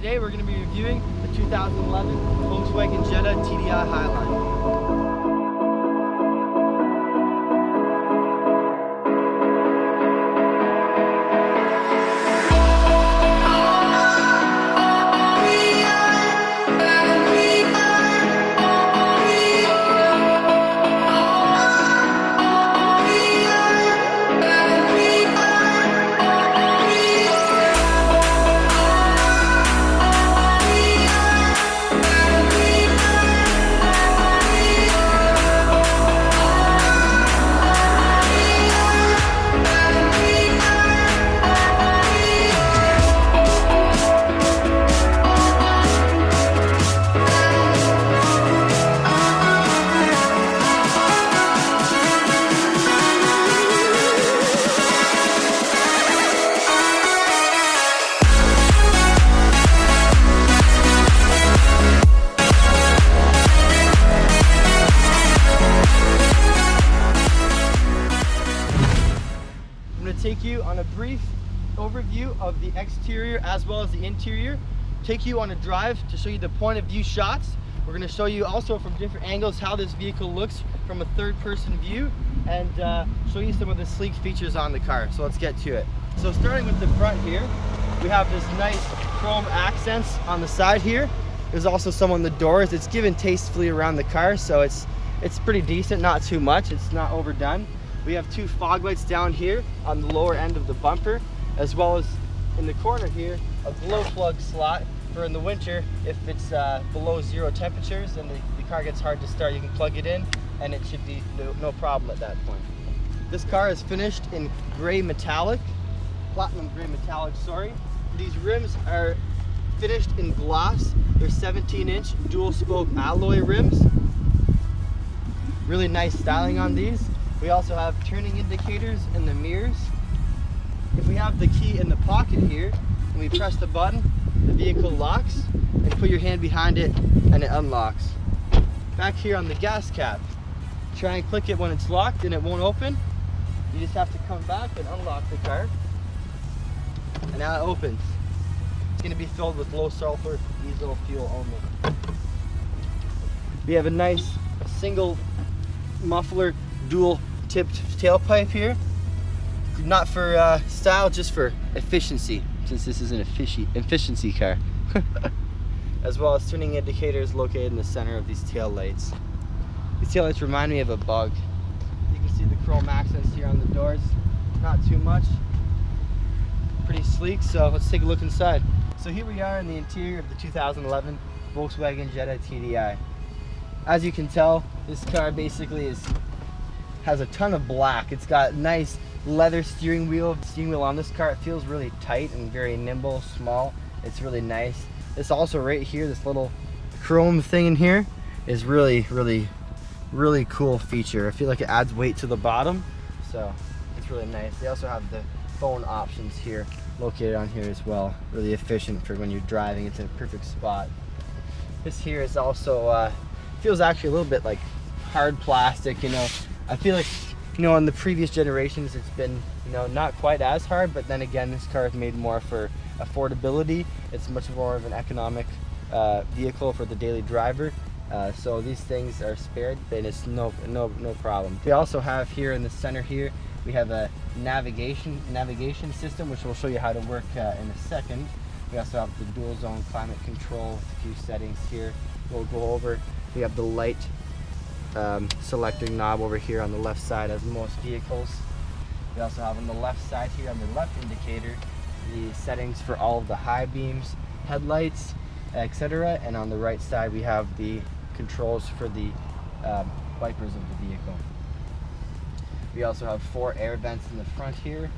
Today we're going to be reviewing the 2011 Volkswagen Jetta TDI Highline. Take you on a brief overview of the exterior as well as the interior, take you on a drive to show you the point of view shots. We're going to show you also from different angles how this vehicle looks from a third-person view, and show you some of the sleek features on the car. So let's get to it. So starting with the front here, we have this nice chrome accents on the side here. There's also some on the doors. It's given tastefully around the car, so it's pretty decent, not too much, it's not overdone. We have two fog lights down here on the lower end of the bumper, as well as in the corner here, a glow plug slot for in the winter, if it's below 0 temperatures and the car gets hard to start, you can plug it in and it should be no problem at that point. This car is finished in gray metallic, platinum gray metallic, sorry. These rims are finished in gloss. They're 17-inch dual spoke alloy rims. Really nice styling on these. We also have turning indicators in the mirrors. If we have the key in the pocket here, and we press the button, the vehicle locks, and put your hand behind it, and it unlocks. Back here on the gas cap, try and click it when it's locked and it won't open. You just have to come back and unlock the car, and now it opens. It's going to be filled with low sulfur diesel fuel only. We have a nice single muffler dual tipped tailpipe here, not for style, just for efficiency, since this is an efficiency car. As well as turning indicators located in the center of these tail lights. These tail lights remind me of a bug. You can see the chrome accents here on the doors, not too much, pretty sleek. So let's take a look inside. So here we are in the interior of the 2011 Volkswagen Jetta TDI. As you can tell, this car basically has a ton of black. It's got nice leather steering wheel on this car. It feels really tight and very nimble, small. It's really nice. This also right here, this little chrome thing in here is really cool feature. I feel like it adds weight to the bottom, so it's really nice. They also have the phone options here located on here as well. Really efficient for when you're driving. It's in a perfect spot. This here is also feels actually a little bit like hard plastic, you know. I feel like, you know, in the previous generations it's been, you know, not quite as hard, but then again this car is made more for affordability. It's much more of an economic vehicle for the daily driver, so these things are spared, and it's no problem. We also have here in the center here, we have a navigation system, which we'll show you how to work in a second. We also have the dual zone climate control with a few settings here we'll go over. We have the light selecting knob over here on the left side, as most vehicles. We also have on the left side here on the left indicator the settings for all of the high beams, headlights, etc. And on the right side we have the controls for the wipers of the vehicle. We also have 4 air vents in the front here,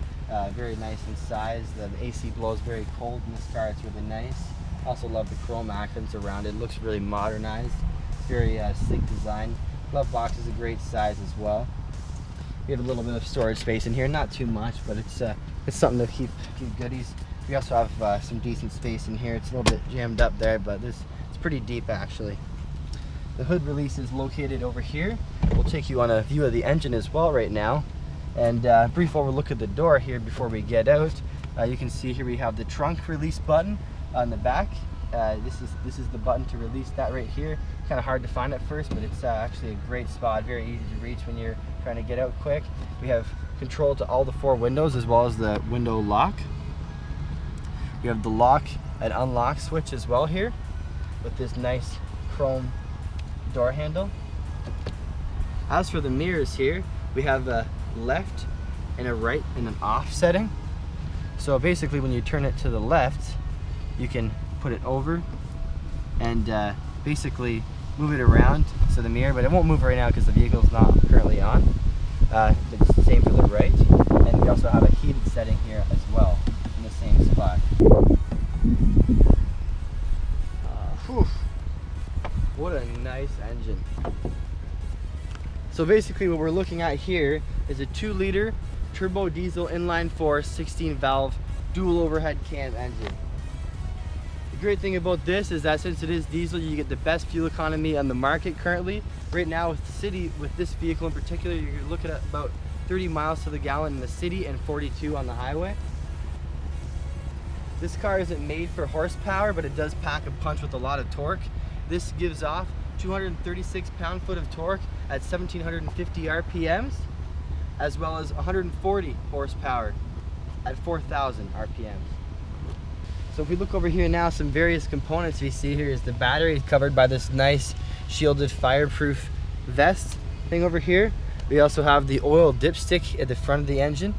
very nice in size. The AC blows very cold in this car. It's really nice. Also love the chrome accents around it. It looks really modernized. It's very sleek design. Glove box is a great size as well. We have a little bit of storage space in here, not too much, but it's something to keep goodies. We also have some decent space in here. It's a little bit jammed up there, but it's pretty deep actually. The hood release is located over here. We'll take you on a view of the engine as well right now. And a brief overlook at the door here before we get out. You can see here we have the trunk release button on the back. This is the button to release that right here. Kind of hard to find at first, but it's actually a great spot, very easy to reach when you're trying to get out quick. We have control to all the 4 windows as well as the window lock. You have the lock and unlock switch as well here with this nice chrome door handle. As for the mirrors here, we have a left and a right and an off setting. So basically when you turn it to the left, you can put it over and basically move it around so the mirror, but it won't move right now because the vehicle's not currently on. It's the same for the right. And we also have a heated setting here as well in the same spot. Whew. What a nice engine. So basically what we're looking at here is a 2-liter turbo diesel inline 4 16 valve dual overhead cam engine. The great thing about this is that since it is diesel, you get the best fuel economy on the market currently. Right now with the city, with this vehicle in particular, you're looking at about 30 miles to the gallon in the city and 42 on the highway. This car isn't made for horsepower, but it does pack a punch with a lot of torque. This gives off 236 pound-foot of torque at 1750 RPMs, as well as 140 horsepower at 4,000 RPMs. So if we look over here now, some various components we see here is the battery covered by this nice shielded fireproof vest thing over here. We also have the oil dipstick at the front of the engine.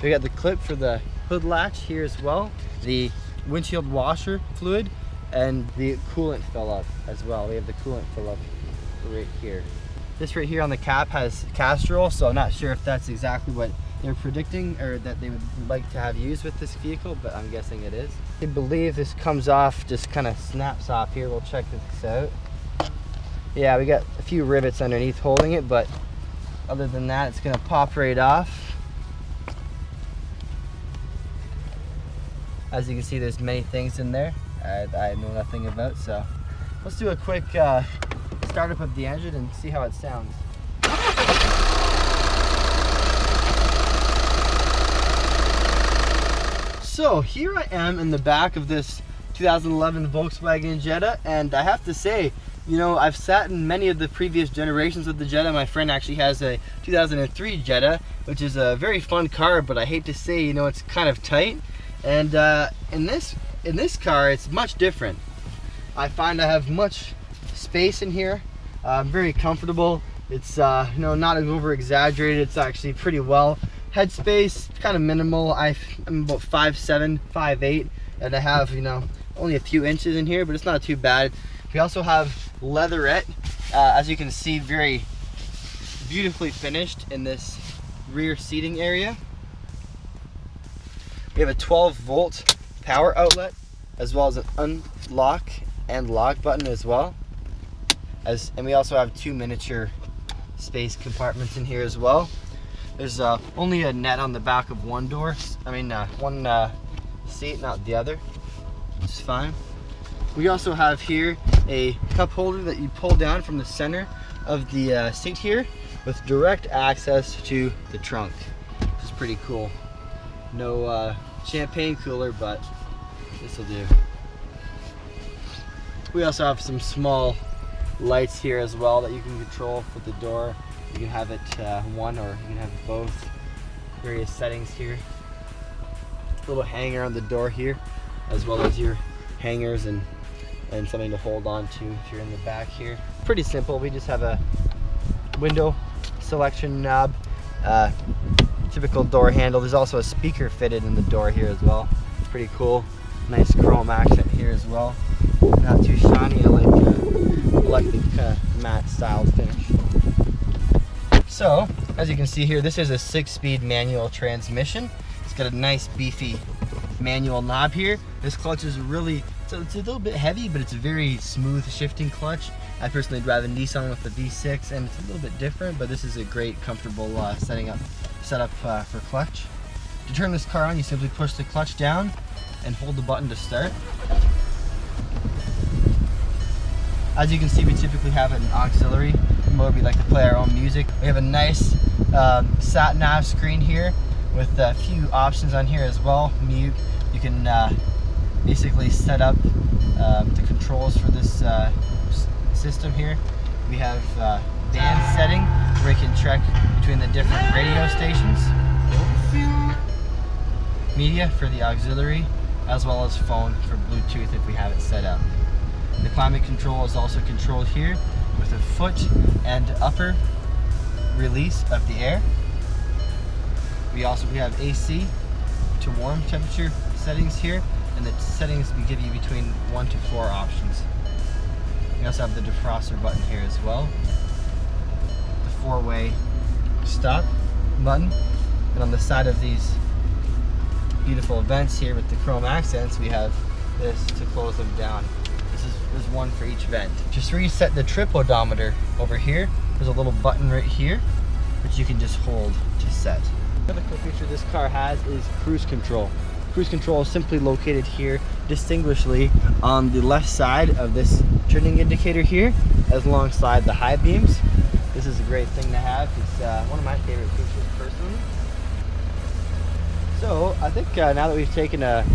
We got the clip for the hood latch here as well, the windshield washer fluid, and the coolant fill up as well. We have the coolant fill up right here. This right here on the cap has Castrol, so I'm not sure if that's exactly what they're predicting or that they would like to have used with this vehicle, but I'm guessing it is. I believe this comes off, just kind of snaps off here. We'll check this out. Yeah, we got a few rivets underneath holding it, but other than that, it's gonna pop right off. As you can see, there's many things in there I know nothing about, so let's do a quick startup of the engine and see how it sounds. So here I am in the back of this 2011 Volkswagen Jetta, and I have to say, you know, I've sat in many of the previous generations of the Jetta. My friend actually has a 2003 Jetta, which is a very fun car, but I hate to say, you know, it's kind of tight. And in this car, it's much different. I find I have much space in here. I'm very comfortable. It's you know, not over exaggerated. It's actually pretty well. Headspace, kind of minimal. I'm about 5'7", 5'8", and I have, you know, only a few inches in here, but it's not too bad. We also have leatherette, as you can see, very beautifully finished in this rear seating area. We have a 12-volt power outlet, as well as an unlock and lock button as well. And we also have 2 miniature space compartments in here as well. There's only a net on the back of one door. One seat, not the other. It's fine. We also have here a cup holder that you pull down from the center of the seat here with direct access to the trunk, which is pretty cool. No champagne cooler, but this will do. We also have some small lights here as well that you can control for the door. You can have it one, or you can have both. Various settings here. Little hanger on the door here, as well as your hangers and something to hold on to if you're in the back here. Pretty simple. We just have a window selection knob, typical door handle. There's also a speaker fitted in the door here as well. Pretty cool. Nice chrome accent here as well. Not too shiny. I like the kind of matte styled finish. So, as you can see here, this is a 6-speed manual transmission. It's got a nice beefy manual knob here. This clutch is really, it's a little bit heavy, but it's a very smooth shifting clutch. I personally drive a Nissan with the V6, and it's a little bit different, but this is a great, comfortable setup for clutch. To turn this car on, you simply push the clutch down and hold the button to start. As you can see, we typically have an auxiliary mode. We like to play our own music. We have a nice sat nav screen here with a few options on here as well. Mute. You can basically set up the controls for this system here. We have band setting where we can track between the different radio stations, media for the auxiliary, as well as phone for Bluetooth if we have it set up. The climate control is also controlled here with a foot and upper release of the air. We have AC to warm temperature settings here, and the settings we give you between 1 to 4 options. We also have the defroster button here as well, the 4-way stop button, and on the side of these beautiful vents here with the chrome accents, we have this to close them down. There's one for each vent. Just reset the trip odometer over here. There's a little button right here, which you can just hold to set. Another cool feature this car has is cruise control. Cruise control is simply located here, distinguishedly on the left side of this turning indicator here, as alongside the high beams. This is a great thing to have. It's one of my favorite features personally. So I think now that we've taken a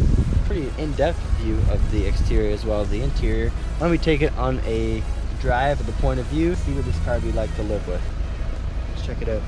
pretty in-depth view of the exterior as well as the interior, why don't we take it on a drive at the point of view, see what this car would be like to live with. Let's check it out.